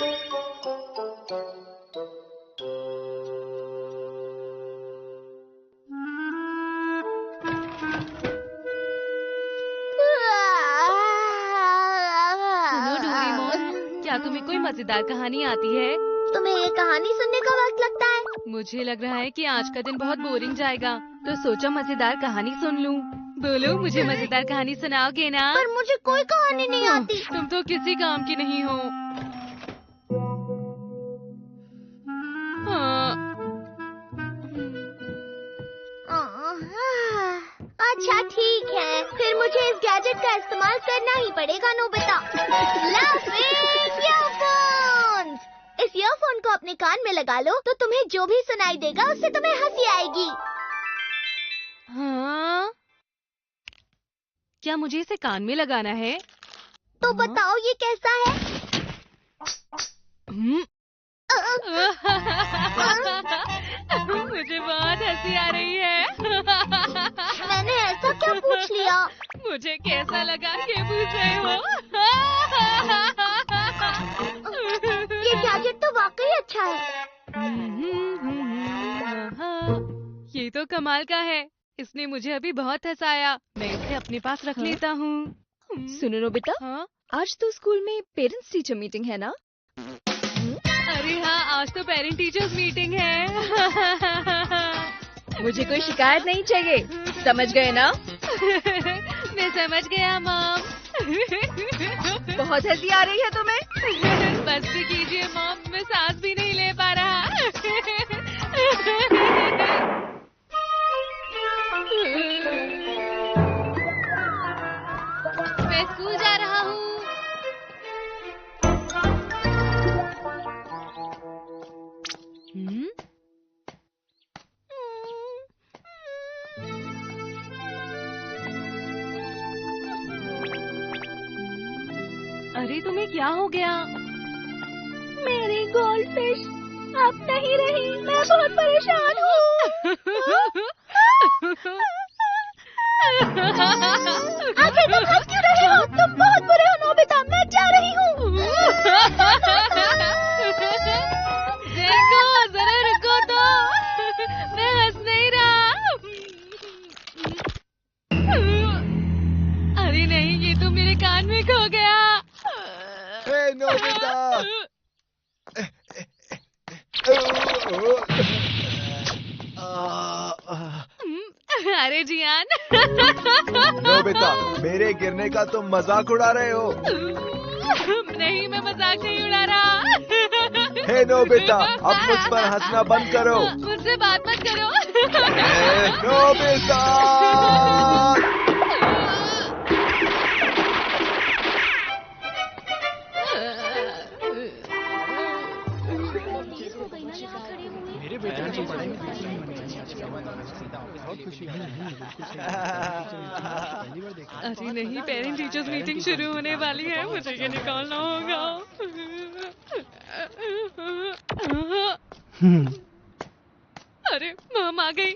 सुनो डोरेमोन, क्या तुम्हें कोई मजेदार कहानी आती है? तुम्हें ये कहानी सुनने का वक्त लगता है? मुझे लग रहा है कि आज का दिन बहुत बोरिंग जाएगा, तो सोचा मजेदार कहानी सुन लूं। बोलो, मुझे मजेदार कहानी सुनाओगे ना? पर मुझे कोई कहानी नहीं आती। तुम तो किसी काम की नहीं हो। हाँ। अच्छा ठीक है, फिर मुझे इस गैजेट का इस्तेमाल करना ही पड़ेगा नोबिता। Laughing earphones! इस ईयरफोन को अपने कान में लगा लो तो तुम्हें जो भी सुनाई देगा उससे तुम्हें हंसी आएगी। हाँ? क्या मुझे इसे कान में लगाना है? तो बताओ ये कैसा है? मुझे बहुत हंसी आ रही है। मैंने ऐसा क्या पूछ लिया? मुझे कैसा लगा ये पूछ रहे हो? ये गैजेट तो वाकई अच्छा है। ये तो कमाल का है। इसने मुझे अभी बहुत हंसाया। मैं इसे अपने पास रख लेता हूँ। सुनो नोबिता, हाँ? आज तो स्कूल में पेरेंट्स टीचर मीटिंग है ना? अरे हाँ, आज तो पेरेंट टीचर्स मीटिंग है। मुझे कोई शिकायत नहीं चाहिए, समझ गए ना? मैं समझ गया मॉम। बहुत हंसी आ रही है तुम्हें? बस भी कीजिए मॉम, मैं सांस भी नहीं ले पा रहा। मैं स्कूल जा रहा हूँ। अरे तुम्हें क्या हो गया? मेरी गोल्डफिश अब नहीं रही, मैं बहुत परेशान हूँ। आखिर तुम हंस क्यों रहे हो? तुम बहुत बुरे हो नोबिता, मैं जा रही हूँ। देखो, जरा रुको तो, मैं हंस नहीं रहा। अरे नहीं, ये तो मेरे कान में खो गया। हे नोबिता! अरे जियान। नोबिता, मेरे गिरने का तुम मजाक उड़ा रहे हो। नहीं, मैं मजाक नहीं उड़ा रहा। हे नोबिता, अब मुझ पर हंसना बंद करो। मुझसे बात मत करो। हे नोबिता! अरे नहीं, पेरेंट टीचर्स मीटिंग शुरू होने वाली है, मुझे ये निकालना होगा। अरे मॉम आ गई।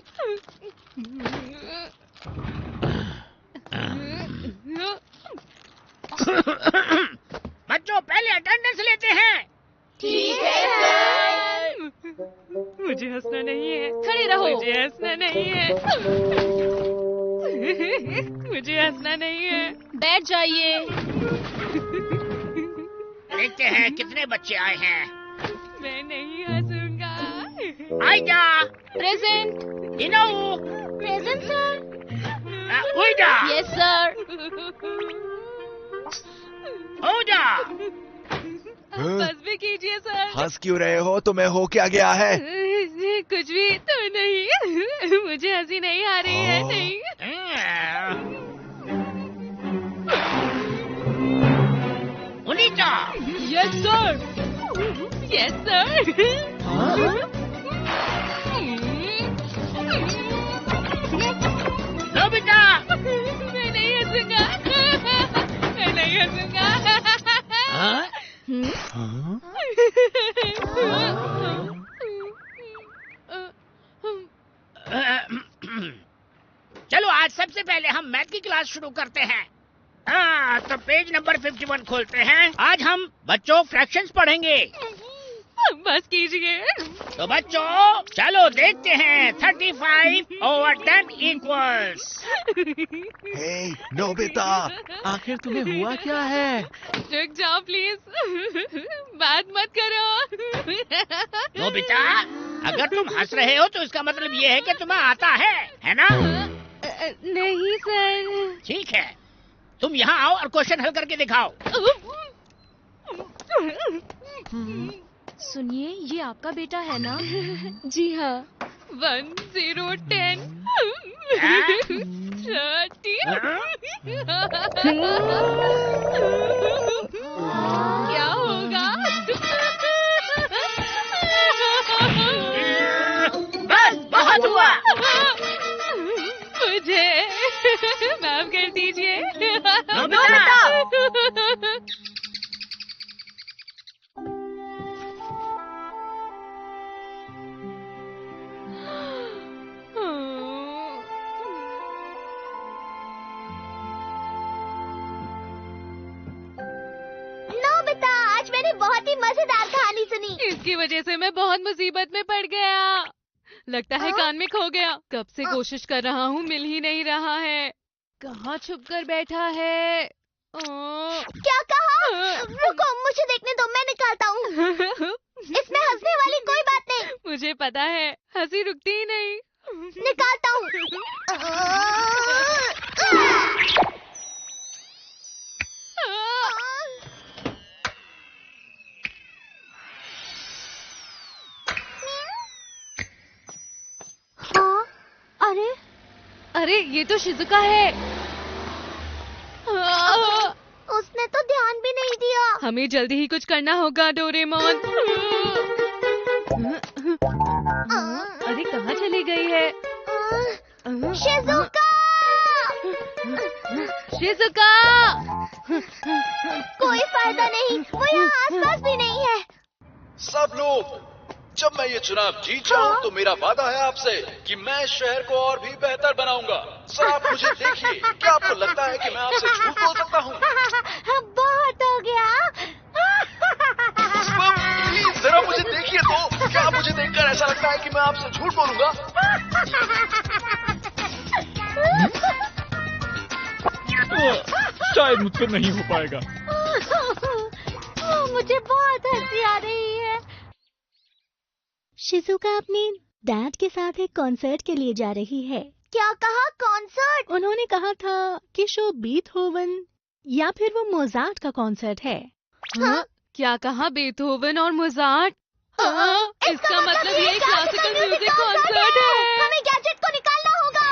बच्चों, पहले अटेंडेंस लेते हैं। ठीक है सर। मुझे हंसना नहीं है। खड़े रहो। मुझे हंसना नहीं है। मुझे हंसना नहीं है। बैठ जाइए। देखते हैं कितने बच्चे आए हैं। मैं नहीं हंसूंगा। आइजा, प्रेजेंट। इनाऊ, प्रेजेंट सर। उइजा, यस सर। ओजा। बस भी कीजिए सर। हंस क्यों रहे हो? तुम्हें हो क्या गया है? कुछ भी तो नहीं। मुझे हंसी नहीं आ रही है। नहीं। उनीचा, yes sir. Yes sir. Nobita, मैं नहीं हंसूंगा। मैं नहीं हंसूंगा। चलो आज सबसे पहले हम मैथ की क्लास शुरू करते हैं। हाँ, तो पेज नंबर 51 खोलते हैं। आज हम बच्चों फ्रैक्शंस पढ़ेंगे। बस कीजिए। तो बच्चों चलो देखते हैं 35 over 10 equals। हे नोबिता, आखिर तुम्हें हुआ क्या है? रुक जाओ प्लीज। बात मत करो। नोबिता, अगर तुम हंस रहे हो तो इसका मतलब ये है कि तुम्हें आता है ना? नहीं सर। ठीक है, तुम यहाँ आओ और क्वेश्चन हल करके दिखाओ। सुनिए, ये आपका बेटा है ना? जी हाँ। 1 0 10 30। क्या होगा? बस बहुत हुआ। मुझे माफ कर दीजिए। नोबिता! नोबिता, आज मैंने बहुत ही मजेदार कहानी सुनी। इसकी वजह से मैं बहुत मुसीबत में पड़ गया। लगता है कान में खो गया। कब से कोशिश कर रहा हूँ, मिल ही नहीं रहा है। कहाँ छुप कर बैठा है? क्या कहा? रुको, मुझे देखने दो, मैं निकालता हूँ। इसमें हंसने वाली कोई बात नहीं। मुझे पता है, हंसी रुकती ही नहीं। निकालता हूँ। हाँ, अरे अरे ये तो शिजुका है। उसने तो ध्यान भी नहीं दिया। हमें जल्दी ही कुछ करना होगा डोरेमोन। अरे कहाँ चली गई है? शिजुका! शिजुका! कोई फायदा नहीं, वो यहाँ आसपास भी नहीं है। सब लोग, जब मैं ये चुनाव जीत जाऊं तो मेरा वादा है आपसे कि मैं इस शहर को और भी बेहतर बनाऊंगा। सर आप मुझे देखिए, क्या आपको लगता है कि मैं आपसे झूठ बोल सकता हूँ? बहुत हो गया। प्लीज जरा मुझे देखिए तो, क्या मुझे देखकर ऐसा लगता है कि मैं आपसे झूठ बोलूंगा? शायद मुझसे नहीं हो पाएगा। मुझे बहुत हंसी आ रही है। शिजुका अपने डैड के साथ एक कॉन्सर्ट के लिए जा रही है। क्या कहा? कॉन्सर्ट? उन्होंने कहा था कि शो बीथहोवन या फिर वो मोजार्ट का कॉन्सर्ट है। हाँ? क्या कहा? बेथोवन और मोजार्ट? हाँ, इसका मतलब ये क्लासिकल म्यूजिक कॉन्सर्ट है। हमें गैजेट को निकालना होगा।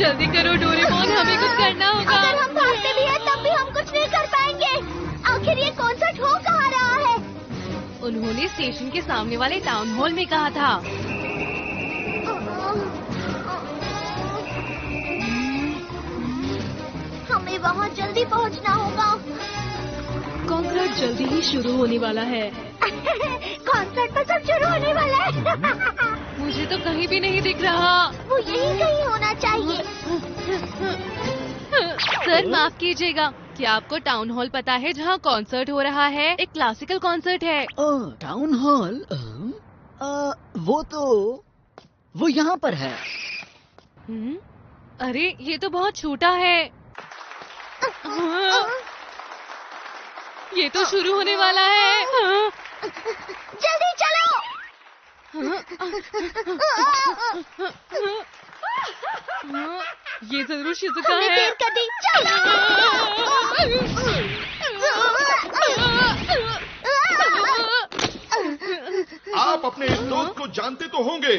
जल्दी करो डोरेमोन, हमें कुछ करना होगा। अगर हम भागते भी हैं तब भी हम कुछ नहीं कर पाएंगे। आखिर ये कॉन्सर्ट हो कहाँ रहा है? उन्होंने स्टेशन के सामने वाले टाउन हॉल में कहा था। हमें वहाँ जल्दी पहुँचना होगा। कॉन्सर्ट जल्दी ही शुरू होने वाला है। कॉन्सर्ट तो सब शुरू होने वाला है। मुझे तो कहीं भी नहीं दिख रहा। वो यही कहीं होना चाहिए। सर माफ कीजिएगा, क्या आपको टाउन हॉल पता है जहाँ कॉन्सर्ट हो रहा है? एक क्लासिकल कॉन्सर्ट है। Town hall? वो यहाँ पर है। अरे ये तो बहुत छोटा है। ये तो शुरू होने वाला है। जल्दी चलो। ये जरूर शिजुका हमने है। देर कर दी। चलो। आप अपने इस दोस्त को जानते तो होंगे।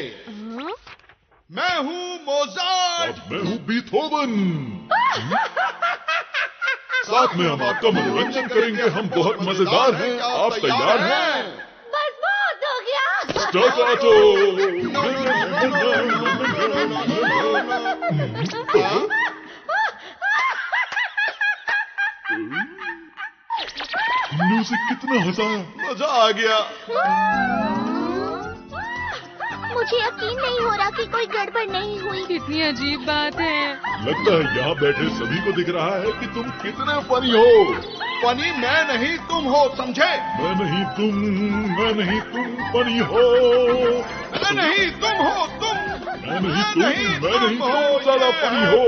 मैं हूँ मोजार्ट। मैं हूँ बीथोवन। साथ में हम आपका मनोरंजन करेंगे। हम बहुत मजेदार हैं। आप तैयार हैं? बस बहुत हो गया। स्टार्टो। म्यूजिक कितना हंसाया। मजा आ गया। मुझे यकीन नहीं हो रहा कि कोई गड़बड़ नहीं हुई। कितनी अजीब बात है। लगता है यहाँ बैठे सभी को दिख रहा है कि तुम कितने फनी हो। फनी मैं नहीं तुम हो, समझे? मैं नहीं तुम फनी हो। मैं नहीं तुम हो, तुम। मैं नहीं तुम ज्यादा फनी हो।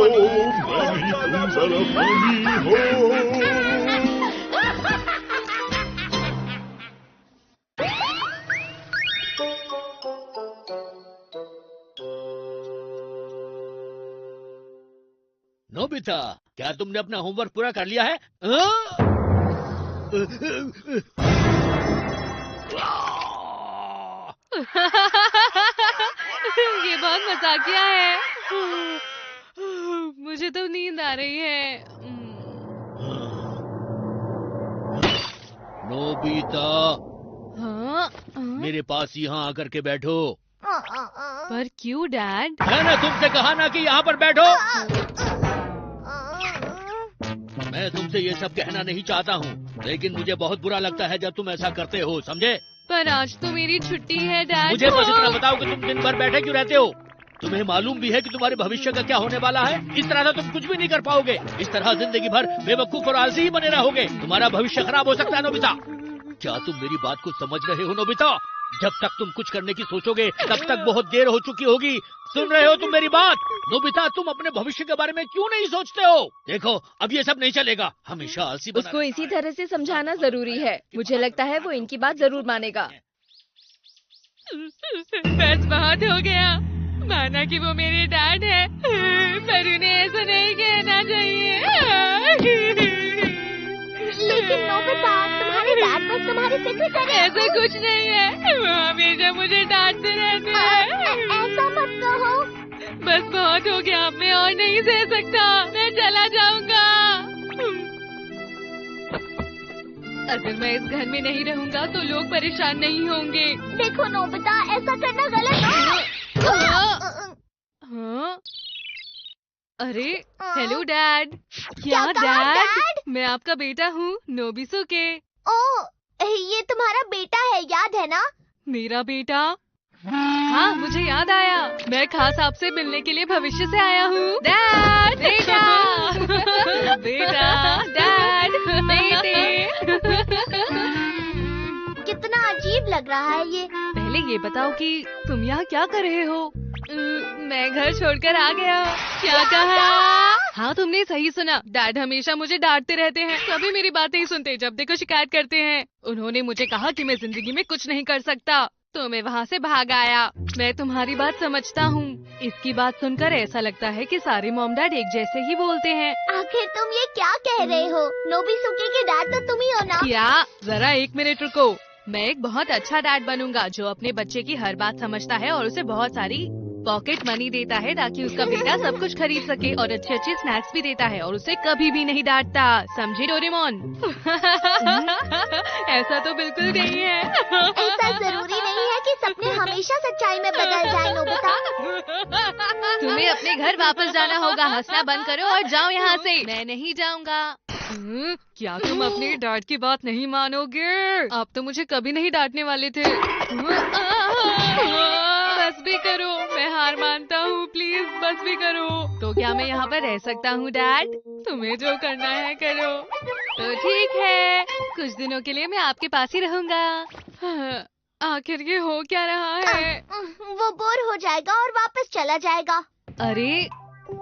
मैं नहीं तुम ज्यादा फनी हो। नोबिता, क्या तुमने अपना होमवर्क पूरा कर लिया है? ये बहुत मजाकिया है। मुझे तो नींद आ रही है। नोबिता, हाँ? मेरे पास यहाँ आकर के बैठो। पर क्यों डैड? मैंने तुमसे कहा ना कि यहाँ पर बैठो। मैं तुमसे ये सब कहना नहीं चाहता हूँ, लेकिन मुझे बहुत बुरा लगता है जब तुम ऐसा करते हो, समझे? पर आज तो मेरी छुट्टी है डैड। मुझे बस इतना बताओ कि तुम दिन भर बैठे क्यों रहते हो? तुम्हें मालूम भी है कि तुम्हारे भविष्य का क्या होने वाला है? इस तरह से तुम कुछ भी नहीं कर पाओगे। इस तरह जिंदगी भर बेवकूफ और आलसी ही बने रहोगे। तुम्हारा भविष्य खराब हो सकता है नोबिता। क्या तुम मेरी बात को समझ रहे हो नोबिता? जब तक तुम कुछ करने की सोचोगे तब तक बहुत देर हो चुकी होगी। सुन रहे हो तुम मेरी बात? नोबिता, तुम अपने भविष्य के बारे में क्यों नहीं सोचते हो? देखो, अब ये सब नहीं चलेगा। हमेशा आलसी बना उसको इसी तरह से समझाना जरूरी है। मुझे लगता है वो इनकी बात जरूर मानेगा। बस बहुत हो गया। माना कि वो मेरे डैड है, पर उन्हें ऐसा नहीं कहना चाहिए। लेकिन नोबिता, तुम्हारे डैड बस तुम्हारी फिक्र कर रहे हैं। ऐसा कुछ नहीं है, वो हमेशा मुझे डांटते रहते हैं। ऐसा मत कहो। बस बहुत हो गया, मैं और नहीं सह सकता। मैं चला जाऊंगा। अगर मैं इस घर में नहीं रहूंगा तो लोग परेशान नहीं होंगे। देखो नोबिता, ऐसा करना गलत है। हाँ? अरे हेलो डैड। क्या कहा, डैड? मैं आपका बेटा हूँ, नोबिसुके। ओह, ये तुम्हारा बेटा है, याद है ना? मेरा बेटा? हाँ, मुझे याद आया। मैं खास आपसे मिलने के लिए भविष्य से आया हूँ। डैड, बेटा, बेटा, डैड, बेटे। कितना अजीब लग रहा है ये। पहले ये बताओ कि तुम यहाँ क्या कर रहे हो? मैं घर छोड़कर आ गया। क्या कहा? हाँ, तुमने सही सुना। डैड हमेशा मुझे डांटते रहते हैं। कभी मेरी बात नहीं सुनते, जब देखो शिकायत करते हैं। उन्होंने मुझे कहा कि मैं जिंदगी में कुछ नहीं कर सकता, तो मैं वहाँ से भाग आया। मैं तुम्हारी बात समझता हूँ। इसकी बात सुनकर ऐसा लगता है कि सारे मॉम डैड एक जैसे ही बोलते हैं। आखिर तुम ये क्या कह रहे हो? नोबिसुके के डैड तो तुम ही हो ना? क्या? जरा एक मिनट रुको। मैं एक बहुत अच्छा डैड बनूंगा जो अपने बच्चे की हर बात समझता है और उसे बहुत सारी पॉकेट मनी देता है ताकि उसका बेटा सब कुछ खरीद सके, और अच्छे अच्छे स्नैक्स भी देता है, और उसे कभी भी नहीं डांटता। समझी डोरेमोन? ऐसा तो बिल्कुल नहीं है। ऐसा जरूरी नहीं है कि सपने हमेशा सच्चाई में बदल जाए नोबिता। तुम्हें अपने घर वापस जाना होगा। हंसना बंद करो और जाओ यहाँ से। मैं नहीं जाऊँगा। क्या तुम अपने डैड की बात नहीं मानोगे? आप तो मुझे कभी नहीं डांटने वाले थे। बस भी करो, मैं हार मानता हूँ, प्लीज बस भी करो। तो क्या मैं यहाँ पर रह सकता हूँ डैड? तुम्हें जो करना है करो। तो ठीक है, कुछ दिनों के लिए मैं आपके पास ही रहूँगा। आखिर ये हो क्या रहा है? वो बोर हो जाएगा और वापस चला जाएगा। अरे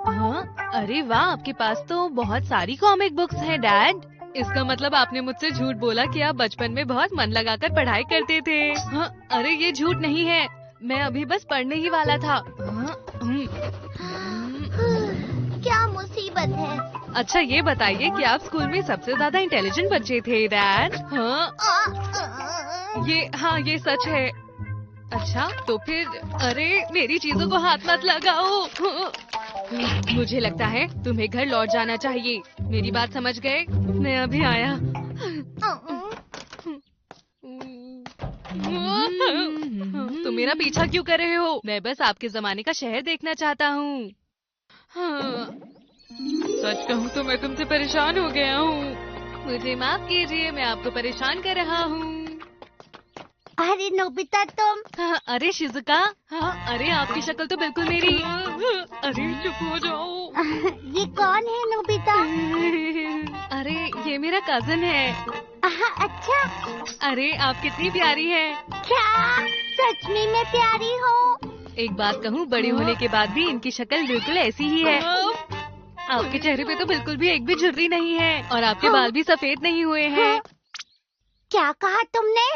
हाँ, अरे वाह, आपके पास तो बहुत सारी कॉमिक बुक्स हैं डैड। इसका मतलब आपने मुझसे झूठ बोला कि आप बचपन में बहुत मन लगाकर पढ़ाई करते थे। हाँ, अरे ये झूठ नहीं है, मैं अभी बस पढ़ने ही वाला था। क्या मुसीबत है। अच्छा ये बताइए कि आप स्कूल में सबसे ज्यादा इंटेलिजेंट बच्चे थे डैड? हाँ, ये सच है। अच्छा तो फिर अरे मेरी चीजों को हाथ मत लगाओ। मुझे लगता है तुम्हें घर लौट जाना चाहिए। मेरी बात समझ गए? मैं अभी आया। तुम मेरा पीछा क्यों कर रहे हो? मैं बस आपके जमाने का शहर देखना चाहता हूँ। सच कहूँ तो मैं तुमसे परेशान हो गया हूँ। मुझे माफ कीजिए, मैं आपको परेशान कर रहा हूँ। अरे नोबिता तुम। हाँ, अरे शिजुका। हाँ, अरे आपकी शक्ल तो बिल्कुल मेरी। अरे चुप हो जाओ। ये कौन है नोबिता? अरे ये मेरा कजन है। अच्छा। अरे आप कितनी प्यारी हैं। क्या सच में मैं प्यारी हूँ? एक बात कहूँ, बड़े होने के बाद भी इनकी शक्ल बिल्कुल ऐसी ही है। आपके चेहरे पे तो बिल्कुल भी एक भी झुर्री नहीं है और आपके बाल भी सफेद नहीं हुए हैं। क्या कहा तुमने?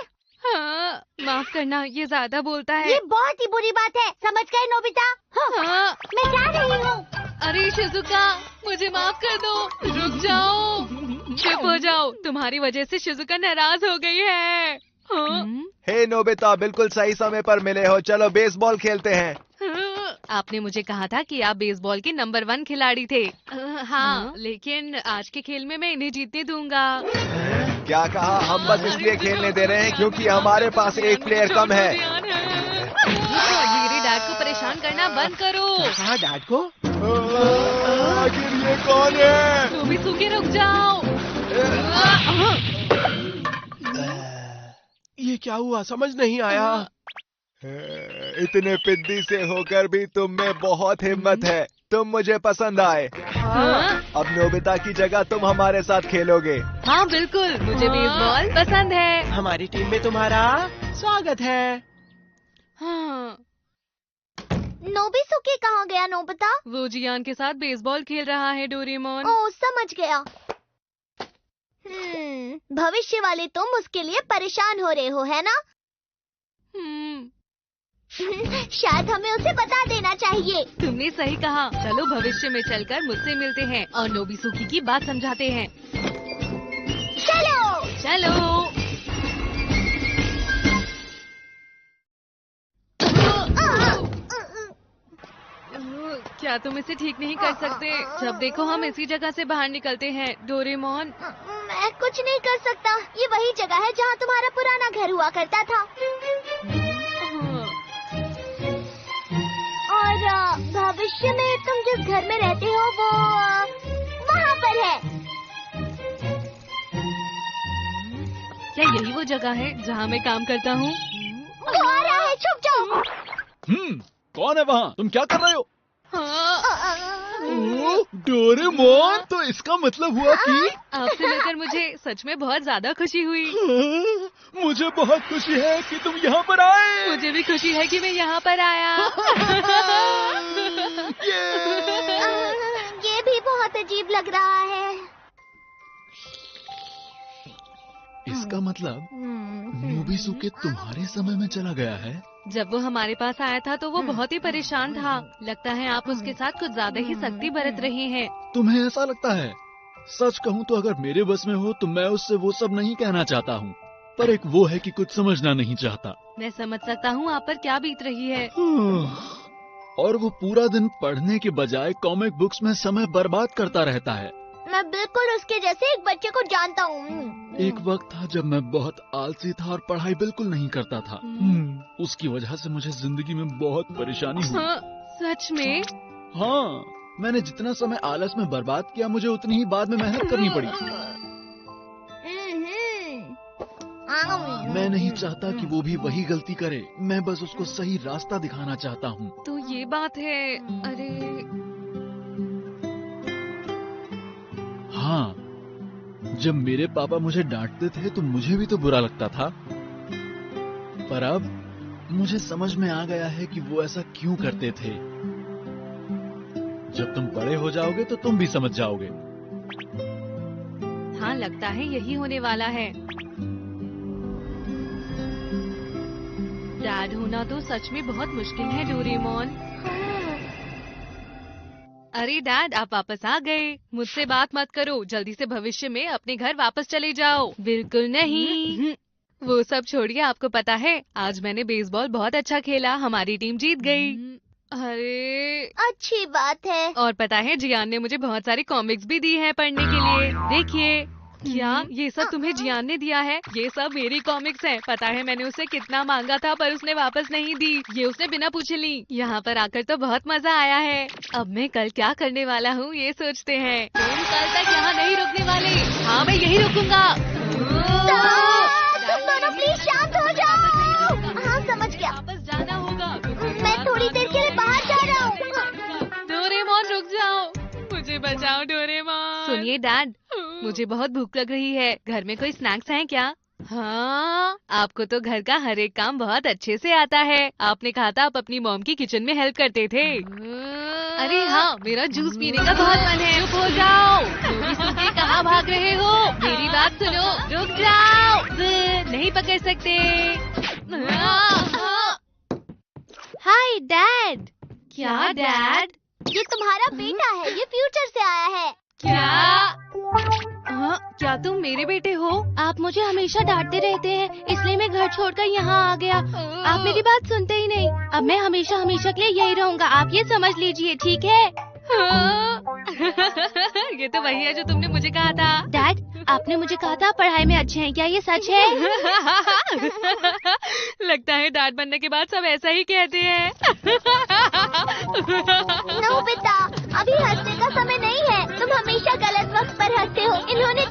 हाँ, माफ करना, ये ज्यादा बोलता है। ये बहुत ही बुरी बात है, समझ गए नोबिता? हाँ। मैं जा रही हूँ। अरे शिजुका, मुझे माफ कर दो। रुक जाओ, चुप हो जाओ। तुम्हारी वजह से शिजुका नाराज हो गई है। हाँ? हे नोबिता, बिल्कुल सही समय पर मिले हो। चलो बेसबॉल खेलते हैं। आपने मुझे कहा था कि आप बेसबॉल के नंबर 1 खिलाड़ी थे। हाँ, लेकिन आज के खेल में मैं इन्हें जीतने दूंगा। क्या कहा? हम बस इसलिए खेलने दे रहे हैं क्योंकि हमारे पास एक प्लेयर कम है। मेरे डैड को परेशान करना बंद करो। हाँ, डैड को? आखिर ये कौन है? तुम भी सूखे रुक जाओ। ये क्या हुआ, समझ नहीं आया। इतने पिद्दी से होकर भी तुम में बहुत हिम्मत है। तुम मुझे पसंद आए। अब नोबिता की जगह तुम हमारे साथ खेलोगे। हाँ बिल्कुल, मुझे बेसबॉल पसंद है। हमारी टीम में तुम्हारा स्वागत है। हाँ। नोबिसुके कहाँ गया नोबिता? वो जियान के साथ बेसबॉल खेल रहा है डोरेमोन। ओह, समझ गया। भविष्य वाले तुम उसके लिए परेशान हो रहे हो, है ना? शायद हमें उसे बता देना चाहिए। तुमने सही कहा। चलो भविष्य में चलकर मुझसे मिलते हैं और नोबिसुकी की बात समझाते हैं। चलो चलो। क्या तुम इसे ठीक नहीं कर सकते? जब देखो हम इसी जगह से बाहर निकलते हैं डोरेमोन। मैं कुछ नहीं कर सकता। ये वही जगह है जहाँ तुम्हारा पुराना घर हुआ करता था। और भविष्य में तुम जिस घर में रहते हो वो वहाँ पर है। क्या यही वो जगह है जहाँ मैं काम करता हूँ? वो आ रहा है, छुप जाओ। कौन है वहाँ? तुम क्या कर रहे हो? डोरेमोन, तो इसका मतलब हुआ कि आपसे मिलकर मुझे सच में बहुत ज्यादा खुशी हुई। मुझे बहुत खुशी है कि तुम यहाँ पर आए। मुझे भी खुशी है कि मैं यहाँ पर आया। ये भी बहुत अजीब लग रहा है। इसका मतलब नोबिसुके तुम्हारे समय में चला गया है। जब वो हमारे पास आया था तो वो बहुत ही परेशान था। लगता है आप उसके साथ कुछ ज्यादा ही सख्ती बरत रहे हैं। तुम्हें ऐसा लगता है? सच कहूँ तो अगर मेरे बस में हो तो मैं उससे वो सब नहीं कहना चाहता हूँ, पर एक वो है कि कुछ समझना नहीं चाहता। मैं समझ सकता हूँ आप पर क्या बीत रही है। और वो पूरा दिन पढ़ने के बजाय कॉमिक बुक्स में समय बर्बाद करता रहता है। मैं बिल्कुल उसके जैसे एक बच्चे को जानता हूँ। एक वक्त था जब मैं बहुत आलसी था और पढ़ाई बिल्कुल नहीं करता था। उसकी वजह से मुझे जिंदगी में बहुत परेशानी हुई। सच में? हाँ, मैंने जितना समय आलस में बर्बाद किया मुझे उतनी ही बाद में मेहनत करनी पड़ी। मैं नहीं चाहता कि वो भी वही गलती करे। मैं बस उसको सही रास्ता दिखाना चाहता हूँ। तो ये बात है। अरे हाँ, जब मेरे पापा मुझे डांटते थे तो मुझे भी तो बुरा लगता था, पर अब मुझे समझ में आ गया है कि वो ऐसा क्यों करते थे। जब तुम बड़े हो जाओगे तो तुम भी समझ जाओगे। हाँ, लगता है यही होने वाला है। डैड होना तो सच में बहुत मुश्किल है डोरेमोन। अरे डैड, आप वापस आ गए। मुझसे बात मत करो, जल्दी से भविष्य में अपने घर वापस चले जाओ। बिल्कुल नहीं। वो सब छोड़िए, आपको पता है आज मैंने बेसबॉल बहुत अच्छा खेला, हमारी टीम जीत गई। अरे अच्छी बात है। और पता है जियान ने मुझे बहुत सारी कॉमिक्स भी दी हैं पढ़ने के लिए। देखिए। क्या ये सब तुम्हें जियान ने दिया है? ये सब मेरी कॉमिक्स हैं। पता है मैंने उसे कितना मांगा था पर उसने वापस नहीं दी। ये उसने बिना पूछे ली। यहाँ पर आकर तो बहुत मजा आया है। अब मैं कल क्या करने वाला हूँ ये सोचते हैं। तुम कल तक यहाँ नहीं रुकने वाले। हाँ मैं यही रुकूंगा। तुम दोनों प्लीज शांत हो जाओ। हाँ समझ गया। वापस जाना होगा। मैं थोड़ी देर के लिए बाहर जा रहा हूँ। डोरेमोन रुक जाओ, मुझे बचाओ डोरेमोन। सुनिए डैड, मुझे बहुत भूख लग रही है। घर में कोई स्नैक्स हैं क्या? हाँ, आपको तो घर का हर एक काम बहुत अच्छे से आता है। आपने कहा था आप अपनी मॉम की किचन में हेल्प करते थे। अरे हाँ, मेरा जूस पीने का बहुत मन है। चुप हो जाओ। तुम कहाँ भाग रहे हो? मेरी बात सुनो, रुक जाओ। नहीं पकड़ सकते। Hi dad. क्या डैड? ये तुम्हारा बेटा है, ये फ्यूचर से आया है। क्या? हाँ, क्या तुम मेरे बेटे हो? आप मुझे हमेशा डांटते रहते हैं, इसलिए मैं घर छोड़कर यहाँ आ गया। आप मेरी बात सुनते ही नहीं। अब मैं हमेशा हमेशा के लिए यही रहूँगा, आप ये समझ लीजिए, ठीक है? हाँ। ये तो वही है जो तुमने मुझे कहा था। डैड, आपने मुझे कहा था पढ़ाई में अच्छे हैं, क्या ये सच है? लगता है डैड बनने के बाद सब ऐसा ही कहते हैं। नो बेटा, अभी हंसने का समय नहीं है। तुम हमेशा गलत वक्त पर हंसते हो। इन्होंने